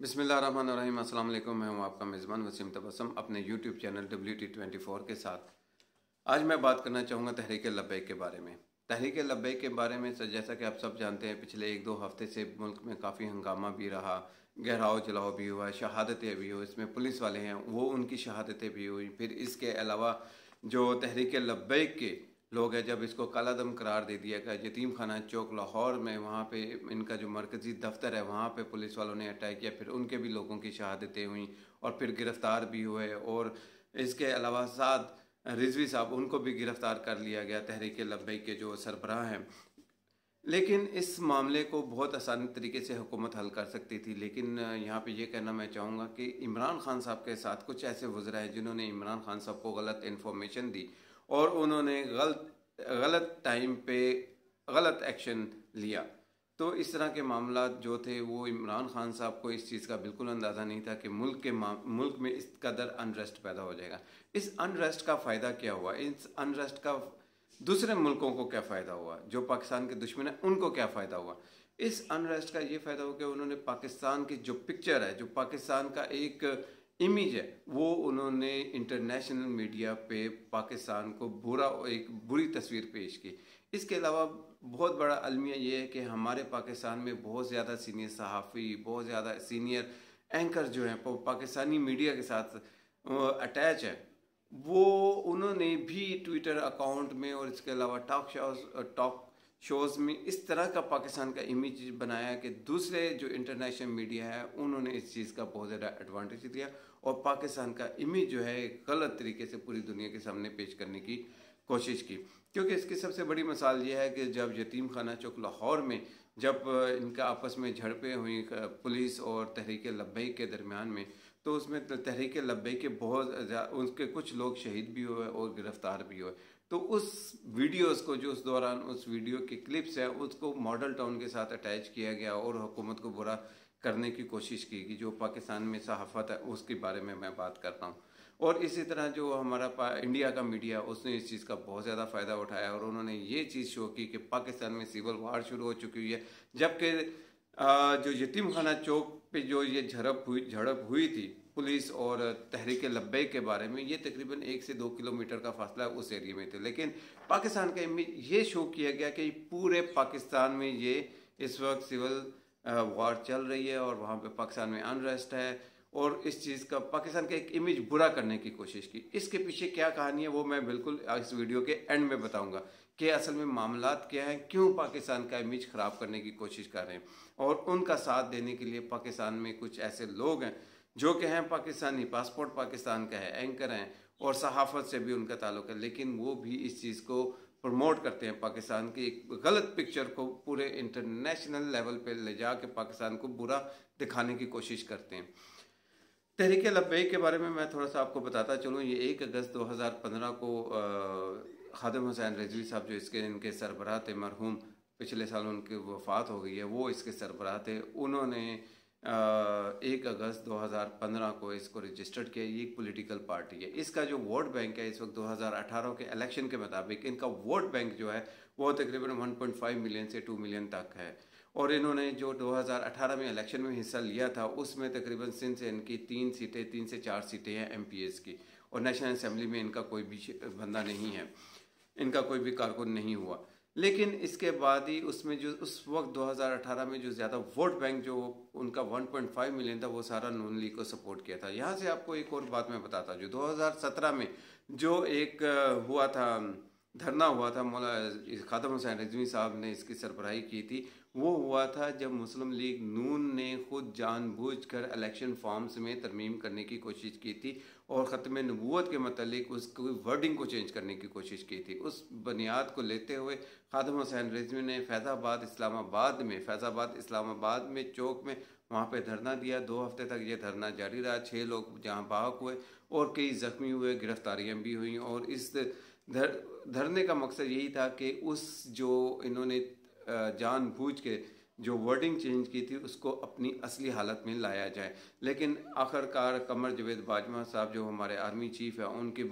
बिस्मिल्लाहिर्रहमानिर्रहीम। अस्सलाम वालेकुम। मैं हूं आपका मेज़बान वसीम तबस्सुम अपने यूट्यूब चैनल WT24 के साथ। आज मैं बात करना चाहूँगा तहरीक लब्बैक के बारे में। तहरीक लब्बैक के बारे में जैसा कि आप सब जानते हैं, पिछले 1-2 हफ्ते से मुल्क में काफ़ी हंगामा भी रहा, घेराव जलाओ भी हुआ, शहादतें भी हुई। इसमें पुलिस वाले हैं वो उनकी शहादतें भी हुई। फिर इसके अलावा जो तहरीक लब्बैक के लोग हैं, जब इसको कालादम करार दे दिया गया, यतीम खाना चौक लाहौर में वहाँ पे इनका जो मरकज़ी दफ्तर है वहाँ पे पुलिस वालों ने अटैक किया। फिर उनके भी लोगों की शहादतें हुई और फिर गिरफ़्तार भी हुए। और इसके अलावा 7 रिजवी साहब उनको भी गिरफ़्तार कर लिया गया, तहरीक लब्बैक के जो सरबराह हैं। लेकिन इस मामले को बहुत आसान तरीके से हुकूमत हल कर सकती थी, लेकिन यहाँ पे ये कहना मैं चाहूँगा कि इमरान खान साहब के साथ कुछ ऐसे वज़रा हैं जिन्होंने इमरान खान साहब को गलत इन्फॉर्मेशन दी और उन्होंने गलत टाइम पे गलत एक्शन लिया। तो इस तरह के मामला जो थे वो इमरान खान साहब को इस चीज़ का बिल्कुल अंदाज़ा नहीं था कि मुल्क में इस कदर अनरेस्ट पैदा हो जाएगा। इस अनरेस्ट का फ़ायदा क्या हुआ, इस अनरेस्ट का दूसरे मुल्कों को क्या फ़ायदा हुआ, जो पाकिस्तान के दुश्मन हैं उनको क्या फ़ायदा हुआ। इस अनरेस्ट का ये फ़ायदा हो कि उन्होंने पाकिस्तान की जो पिक्चर है, जो पाकिस्तान का एक इमेज है, वो उन्होंने इंटरनेशनल मीडिया पे पाकिस्तान को एक बुरी तस्वीर पेश की। इसके अलावा बहुत बड़ा अलमिया ये है कि हमारे पाकिस्तान में बहुत ज़्यादा सीनियर सहाफ़ी, बहुत ज़्यादा सीनियर एंकर जो हैं पाकिस्तानी मीडिया के साथ अटैच है। वो उन्होंने भी ट्विटर अकाउंट में और इसके अलावा टॉक शोज़ में इस तरह का पाकिस्तान का इमेज बनाया कि दूसरे जो इंटरनेशनल मीडिया है उन्होंने इस चीज़ का बहुत ज़्यादा एडवांटेज लिया और पाकिस्तान का इमेज जो है गलत तरीके से पूरी दुनिया के सामने पेश करने की कोशिश की। क्योंकि इसकी सबसे बड़ी मिसाल ये है कि जब यतीम खाना चौक लाहौर में जब इनका आपस में झड़पें हुई पुलिस और तहरीक लब्बैक के दरमियान में, तो उसमें तहरीक लब्बैक के उसके कुछ लोग शहीद भी हुए और गिरफ्तार भी हुए। तो उस वीडियोस को जो उस दौरान उस वीडियो के क्लिप्स हैं उसको मॉडल टाउन के साथ अटैच किया गया और हुकूमत को बुरा करने की कोशिश की कि जो पाकिस्तान में सहाफ़त है उसके बारे में मैं बात करता हूँ। और इसी तरह जो हमारा इंडिया का मीडिया उसने इस चीज़ का बहुत ज़्यादा फ़ायदा उठाया और उन्होंने ये चीज़ शो की कि पाकिस्तान में सिविल वार शुरू हो चुकी हुई है। जबकि जो यतीम खाना चौक पे जो ये झड़प हुई थी पुलिस और तहरीक लब्बैक के बारे में, ये तकरीबन 1 से 2 किलोमीटर का फासला उस एरिया में थे। लेकिन पाकिस्तान का इमेज ये शो किया गया कि पूरे पाकिस्तान में ये इस वक्त सिविल वार चल रही है और वहाँ पे पाकिस्तान में अनरेस्ट है और इस चीज़ का पाकिस्तान का एक इमेज बुरा करने की कोशिश की। इसके पीछे क्या कहानी है वो मैं बिल्कुल इस वीडियो के एंड में बताऊंगा कि असल में मामलात क्या है, क्यों पाकिस्तान का इमेज ख़राब करने की कोशिश कर रहे हैं। और उनका साथ देने के लिए पाकिस्तान में कुछ ऐसे लोग हैं जो कि हैं पाकिस्तानी, पासपोर्ट पाकिस्तान का है, एंकर हैं और सहाफ़त से भी उनका ताल्लुक है, लेकिन वो भी इस चीज़ को प्रमोट करते हैं, पाकिस्तान की एक गलत पिक्चर को पूरे इंटरनेशनल लेवल पे ले जाके पाकिस्तान को बुरा दिखाने की कोशिश करते हैं। तहरीक लब्बैक के बारे में मैं थोड़ा सा आपको बताता चलूँ। ये 1 अगस्त 2015 को खादिम हुसैन रिजवी साहब जो इनके सरबराह थे, मरहूम, पिछले साल उनकी वफ़ात हो गई है, वो इसके सरबराह थे। उन्होंने 1 अगस्त 2015 को इसको रजिस्टर्ड किया। ये एक पॉलिटिकल पार्टी है। इसका जो वोट बैंक है इस वक्त 2018 के इलेक्शन के मुताबिक इनका वोट बैंक जो है वो तकरीबन 1.5 मिलियन से 2 मिलियन तक है। और इन्होंने जो 2018 में इलेक्शन में हिस्सा लिया था उसमें तकरीबन सिंध से इनकी 3 से 4 सीटें हैं MPs की, और नेशनल असम्बली में इनका कोई भी बंदा नहीं है, इनका कोई भी कारकुन नहीं हुआ। लेकिन इसके बाद ही उसमें जो उस वक्त 2018 में जो ज़्यादा वोट बैंक जो उनका 1.5 मिलियन था वो सारा नून लीग को सपोर्ट किया था। यहाँ से आपको एक और बात मैं बताता, जो 2017 में जो एक हुआ था, धरना हुआ था, मौला खादिम हुसैन रिजवी साहब ने इसकी सरबराही की थी, वो हुआ था जब मुस्लिम लीग नून ने खुद जानबूझकर इलेक्शन फॉर्म्स में तरमीम करने की कोशिश की थी और ख़त्म नबूवत के मतलब उसकी वर्डिंग को चेंज करने की कोशिश की थी। उस बुनियाद को लेते हुए खादिम हुसैन रिजवी ने फैज़ाबाद इस्लामाबाद में चौक में वहाँ पे धरना दिया। 2 हफ्ते तक ये धरना जारी रहा। 6 लोग जहाँ बाहक हुए और कई ज़ख्मी हुए, गिरफ्तारियाँ भी हुई। और इस धरने का मकसद यही था कि उस जो इन्होंने जानबूझ के जो वर्डिंग चेंज की थी उसको अपनी असली हालत में लाया जाए। लेकिन आखिरकार कमर जावेद बाजवा साहब जो हमारे आर्मी चीफ है उनकी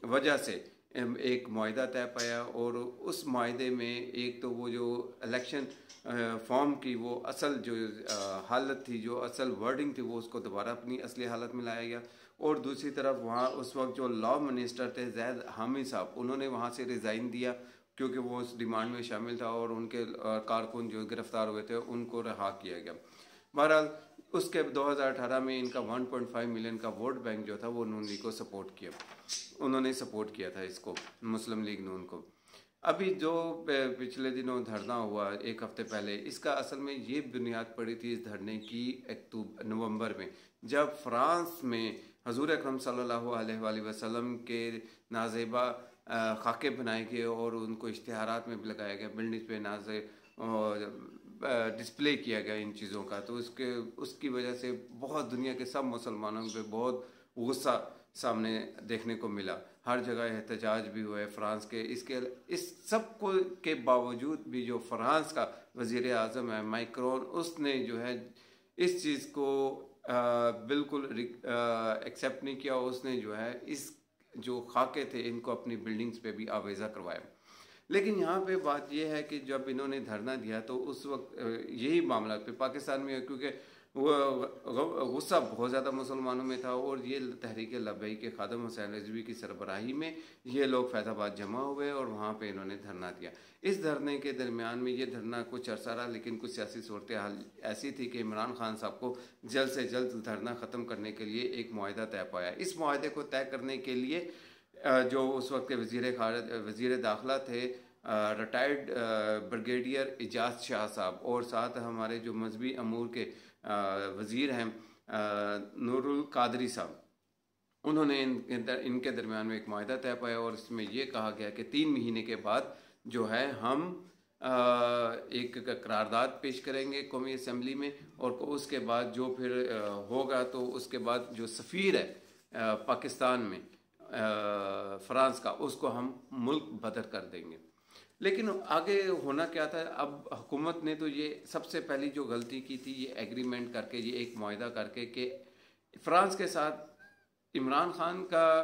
वजह से एक मुआहदा तय पाया, और उस मुआहदे में एक तो वो जो इलेक्शन फॉर्म की वो असल जो हालत थी, जो असल वर्डिंग थी, वो उसको दोबारा अपनी असली हालत में लाया गया। और दूसरी तरफ वहाँ उस वक्त जो लॉ मिनिस्टर थे जैद हामिद साहब, उन्होंने वहाँ से रिज़ाइन दिया क्योंकि वो उस डिमांड में शामिल था, और उनके कारकुन जो गिरफ्तार हुए थे उनको रहा किया गया। बहरहाल उसके 2018 में इनका 1.5 मिलियन का वोट बैंक जो था वो नून लीग को सपोर्ट किया, उन्होंने सपोर्ट किया था इसको, मुस्लिम लीग नून को। अभी जो पिछले दिनों धरना हुआ एक हफ्ते पहले, इसका असल में ये बुनियाद पड़ी थी इस धरने की नवंबर में, जब फ्रांस में हजूर अकरम सल्लल्लाहु अलैहि वसल्लम के नाजेबा खाके बनाए गए और उनको इश्तिहारात में भी लगाया गया, बिल्डिंग पे नाजे डिस्प्ले किया गया इन चीज़ों का। तो उसकी वजह से बहुत दुनिया के सब मुसलमानों पे बहुत गुस्सा सामने देखने को मिला, हर जगह एहतजाज भी हुए फ्रांस के। इस सब को के बावजूद भी जो फ्रांस का वज़ीर आज़म है मैक्रोन, उसने जो है इस चीज़ को बिल्कुल एक्सेप्ट नहीं किया। उसने जो है इस जो खाके थे इनको अपनी बिल्डिंग्स पे भी आवेज़ा करवाया। लेकिन यहाँ पे बात यह है कि जब इन्होंने धरना दिया तो उस वक्त यही मामला पे पाकिस्तान में, क्योंकि वो गुस्सा बहुत ज़्यादा मुसलमानों में था, और ये तहरीक लब्बैक के खादम हुसैन रिजवी की सरबराही में ये लोग फैज़ाबाद जमा हुए और वहाँ पे इन्होंने धरना दिया। इस धरने के दरमियान में ये धरना कुछ अर्सा रहा, लेकिन कुछ सियासी सूरत हाल ऐसी थी कि इमरान खान साहब को जल्द से जल्द धरना ख़त्म करने के लिए एक मुआहदा तय पाया। इस मुआहदे को तय करने के लिए जो उस वक्त के वज़ीर दाखिला थे रिटायर्ड ब्रिगेडियर इजाज़ शाह साहब, और साथ हमारे जो मजहबी अमूर के वज़ीर हैं नूरुल कादरी साहब, उन्होंने इनके दरमियान में एक मुआहदा तय पाया, और इसमें यह कहा गया कि 3 महीने के बाद जो है हम एक करारदाद पेश करेंगे कौमी असम्बली में, और उसके बाद जो फिर होगा तो उसके बाद जो सफ़ीर है पाकिस्तान में फ्रांस का, उसको हम मुल्क बदर कर देंगे। लेकिन आगे होना क्या था, अब हुकूमत ने तो ये सबसे पहली जो गलती की थी, ये एग्रीमेंट करके, ये एक मुआहदा करके कि फ्रांस के साथ इमरान खान का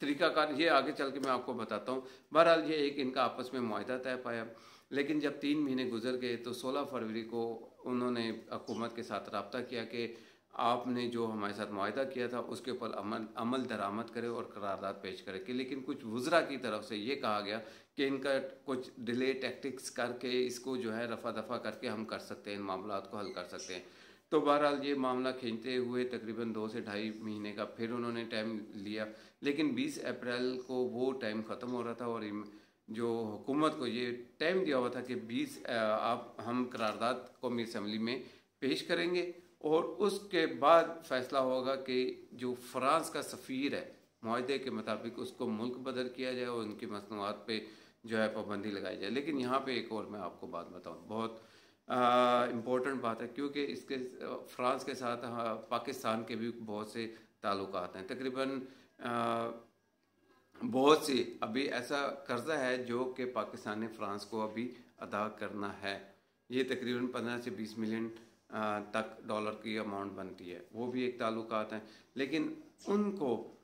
तरीक़ाकार, ये आगे चल के मैं आपको बताता हूँ। बहरहाल ये एक इनका आपस में मुआहदा तय पाया, लेकिन जब 3 महीने गुजर गए तो 16 फरवरी को उन्होंने हुकूमत के साथ रब्ता किया कि आपने जो हमारे साथ मुआहदा किया था उसके ऊपर अमल दरामद करे और करारदाद पेश करे। कि लेकिन कुछ वुज़रा की तरफ से ये कहा गया कि इनका कुछ डिले टैक्टिक्स करके इसको जो है रफा दफा करके हम कर सकते हैं, इन मामलों को हल कर सकते हैं। तो बहरहाल ये मामला खींचते हुए तकरीबन 2 से ढाई महीने का फिर उन्होंने टाइम लिया, लेकिन 20 अप्रैल को वो टाइम ख़त्म हो रहा था, और जो हुकूमत को ये टाइम दिया हुआ था कि 20 आप हम करारदाद कौमी असम्बली में पेश करेंगे, और उसके बाद फैसला होगा कि जो फ्रांस का सफ़ीर है मुआहदे के मुताबिक उसको मुल्क बदल किया जाए और उनकी मसनूआत पे जो है पाबंदी लगाई जाए। लेकिन यहाँ पे एक और मैं आपको बात बताऊँ, बहुत इम्पोर्टेंट बात है, क्योंकि इसके फ्रांस के साथ पाकिस्तान के भी बहुत से ताल्लुकात हैं। तकरीबन बहुत सी अभी ऐसा कर्जा है जो कि पाकिस्तान ने फ्रांस को अभी अदा करना है। ये तकरीबन 15 से 20 मिलियन तक डॉलर की अमाउंट बनती है, वो भी एक ताल्लुकात हैं। लेकिन उनको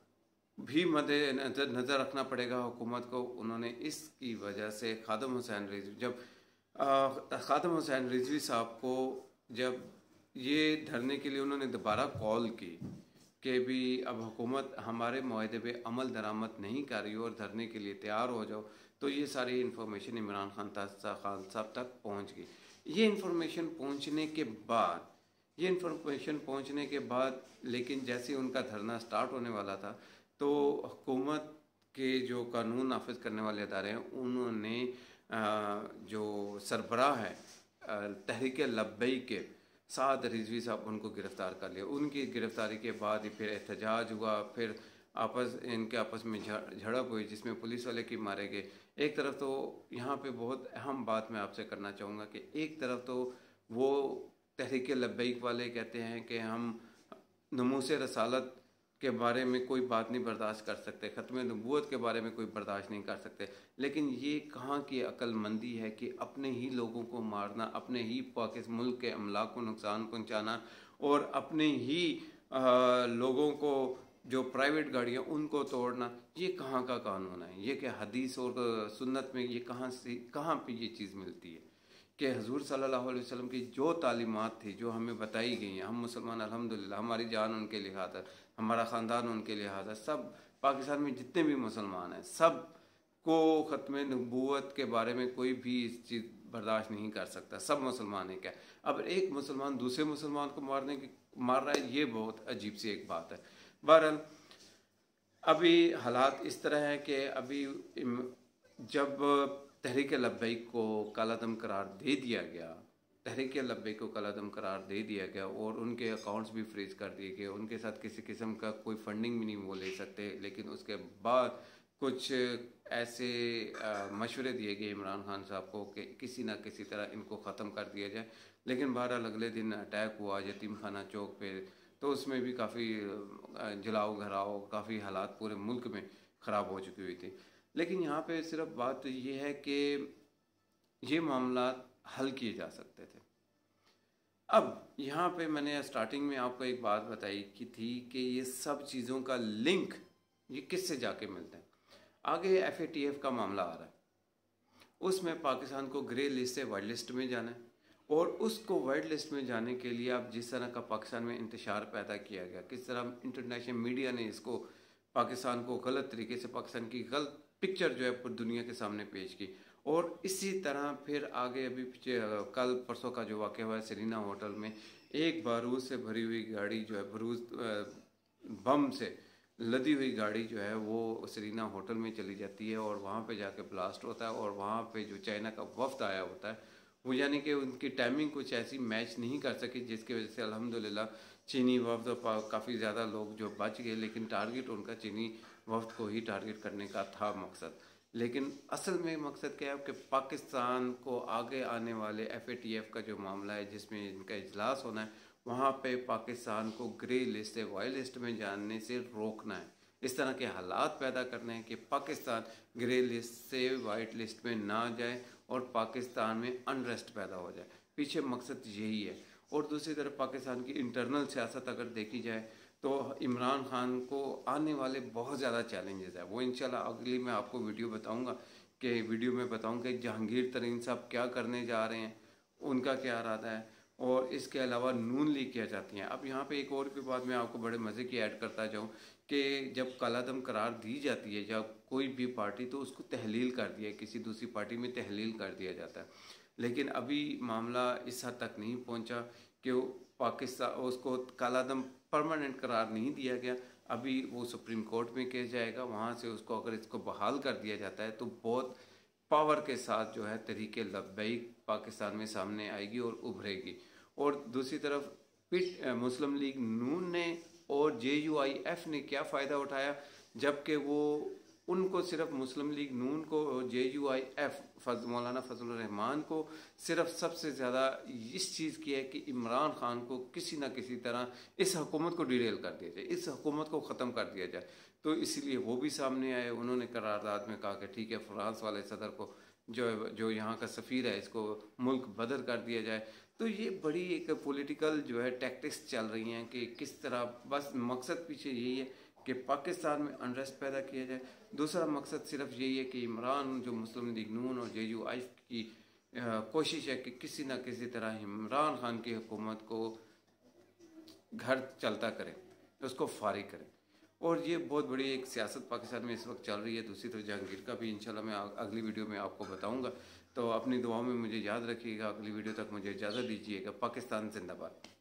भी नज़र रखना पड़ेगा हुकूमत को। उन्होंने इसकी वजह से खादम हुसैन रिजवी, जब खादम हुसैन रिजवी साहब को जब ये धरने के लिए उन्होंने दोबारा कॉल की कि भी अब हुकूमत हमारे मुआहदे पे अमल दरामद नहीं कर रही हो और धरने के लिए तैयार हो जाओ, तो ये सारी इन्फॉर्मेशन इमरान खान साहब तक पहुँच गई। ये इन्फॉर्मेशन पहुँचने के बाद लेकिन जैसे उनका धरना स्टार्ट होने वाला था तो हुकूमत के जो कानून नाफिज करने वाले अदारे हैं उन्होंने जो सरबराह है तहरीक लब्बैक के साद रिजवी साहब, उनको गिरफ़्तार कर लिया। उनकी गिरफ़्तारी के बाद फिर एहतजाज हुआ, फिर इनके आपस में झड़प हुई जिसमें पुलिस वाले की मारे गए। एक तरफ तो यहाँ पे बहुत अहम बात मैं आपसे करना चाहूँगा कि एक तरफ तो वो तहरीक लब्बैक वाले कहते हैं कि हम नमूस रसालत के बारे में कोई बात नहीं बर्दाश्त कर सकते, ख़त्म नबूवत के बारे में कोई बर्दाश्त नहीं कर सकते। लेकिन ये कहाँ की अक्लमंदी है कि अपने ही लोगों को मारना, अपने ही पाकिस्तान मुल्क के अमलाक को नुकसान पहुँचाना और अपने ही लोगों को जो प्राइवेट गाड़ियाँ उनको तोड़ना, ये कहाँ का कानून है? ये क्या हदीस और सुन्नत में ये कहाँ पे ये चीज़ मिलती है कि हुज़ूर सल्लल्लाहु अलैहि वसल्लम की जो तालीमात थी, जो हमें बताई गई हैं, हम मुसलमान अल्हम्दुलिल्लाह, हमारी जान उनके लिहाज है, हमारा ख़ानदान उनके लिहाज है, सब पाकिस्तान में जितने भी मुसलमान हैं सब को ख़त्म नबूवत के बारे में कोई भी इस चीज़ बर्दाश्त नहीं कर सकता। सब मुसलमान है क्या? अब एक मुसलमान दूसरे मुसलमान को मार रहा है, ये बहुत अजीब सी एक बात है। बहरहाल अभी हालात इस तरह है कि अभी जब तहरीक लब्बैक को कालादम करार दे दिया गया, तहरीक लब्बैक को कालादम करार दे दिया गया और उनके अकाउंट्स भी फ्रीज कर दिए गए, उनके साथ किसी किस्म का कोई फंडिंग भी नहीं वो ले सकते, लेकिन उसके बाद कुछ ऐसे मशवरे दिए गए इमरान खान साहब को कि किसी ना किसी तरह इनको ख़त्म कर दिया जाए। लेकिन बहरहाल अगले दिन अटैक हुआ यतीम खाना चौक पे, तो उसमें भी काफ़ी जलाओ घराओ, काफ़ी हालात पूरे मुल्क में ख़राब हो चुकी हुई थी। लेकिन यहाँ पे सिर्फ बात ये है कि ये मामला हल किए जा सकते थे। अब यहाँ पे मैंने स्टार्टिंग में आपको एक बात बताई कि थी कि ये सब चीज़ों का लिंक ये किससे जाके मिलता है। आगे FATF का मामला आ रहा है, उसमें पाकिस्तान को ग्रे लिस्ट से वाइट लिस्ट में जाना है, और उसको वाइट लिस्ट में जाने के लिए अब जिस तरह का पाकिस्तान में इंतशार पैदा किया गया, किस तरह इंटरनेशनल मीडिया ने इसको पाकिस्तान को गलत तरीके से, पाकिस्तान की गलत पिक्चर जो है पूरी दुनिया के सामने पेश की, और इसी तरह फिर आगे अभी कल परसों का जो वाक़या हुआ है सेरीना होटल में, एक बारूद से भरी हुई गाड़ी जो है, बारूद बम से लदी हुई गाड़ी जो है वो सेरीना होटल में चली जाती है और वहाँ पे जाके ब्लास्ट होता है, और वहाँ पे जो चाइना का वफ्द आया होता है वो, यानी कि उनकी टाइमिंग कुछ ऐसी मैच नहीं कर सकी, जिसकी वजह से अल्हम्दुलिल्लाह चीनी वफ्द काफ़ी ज़्यादा लोग जो बच गए, लेकिन टारगेट उनका चीनी वफ्द को ही टारगेट करने का था मकसद। लेकिन असल में मकसद क्या है कि पाकिस्तान को आगे आने वाले FATF का जो मामला है जिसमें इनका इजलास होना है, वहाँ पे पाकिस्तान को ग्रे लिस्ट से वाइट लिस्ट में जाने से रोकना है, इस तरह के हालात पैदा करने हैं कि पाकिस्तान ग्रे लिस्ट से वाइट लिस्ट में ना जाए और पाकिस्तान में अनरेस्ट पैदा हो जाए। पीछे मकसद यही है। और दूसरी तरफ पाकिस्तान की इंटरनल सियासत अगर देखी जाए तो इमरान खान को आने वाले बहुत ज़्यादा चैलेंजेस है, वो इंशाल्लाह अगली मैं आपको वीडियो में बताऊंगा कि जहांगीर तरीन साहब क्या करने जा रहे हैं, उनका क्या इरादा है, और इसके अलावा नून लीग क्या चाहती हैं। अब यहाँ पे एक और भी बात मैं आपको बड़े मज़े की ऐड करता जाऊँ कि जब कालादम करार दी जाती है जब कोई भी पार्टी, तो उसको तहलील कर दिया, किसी दूसरी पार्टी में तहलील कर दिया जाता है। लेकिन अभी मामला इस हद तक नहीं पहुँचा कि पाकिस्तान उसको कालादम परमानेंट करार नहीं दिया गया। अभी वो सुप्रीम कोर्ट में केस जाएगा, वहाँ से उसको अगर इसको बहाल कर दिया जाता है तो बहुत पावर के साथ जो है तहरीक लब्बैक पाकिस्तान में सामने आएगी और उभरेगी। और दूसरी तरफ मुस्लिम लीग नून ने और JUIF ने क्या फ़ायदा उठाया, जबकि वो उनको सिर्फ मुस्लिम लीग नून को और JUIF मौलाना फजलुर रहमान को सिर्फ सबसे ज़्यादा इस चीज़ की है कि इमरान खान को किसी न किसी तरह इस हुकूमत को डिरेल कर दिया जाए, इस हुकूमत को ख़त्म कर दिया जाए। तो इसलिए वो भी सामने आए, उन्होंने करारदाद में कहा कि ठीक है, फ्रांस वाले सदर को जो यहाँ का सफ़ीर है इसको मुल्क बदर कर दिया जाए। तो ये बड़ी एक पॉलिटिकल जो है टैक्टिक्स चल रही हैं कि किस तरह, बस मकसद पीछे यही है कि पाकिस्तान में अनरेस्ट पैदा किया जाए। दूसरा मकसद सिर्फ यही है कि इमरान जो मुस्लिम लीग नून और JUIF की कोशिश है कि किसी न किसी तरह इमरान खान की हुकूमत को घर चलता करें, उसको फारिग करें। और ये बहुत बड़ी एक सियासत पाकिस्तान में इस वक्त चल रही है। दूसरी तरफ जहांगीर का भी इंशाल्लाह मैं अगली वीडियो में आपको बताऊंगा। तो अपनी दुआओं में मुझे याद रखिएगा। अगली वीडियो तक मुझे इजाज़त दीजिएगा। पाकिस्तान जिंदाबाद।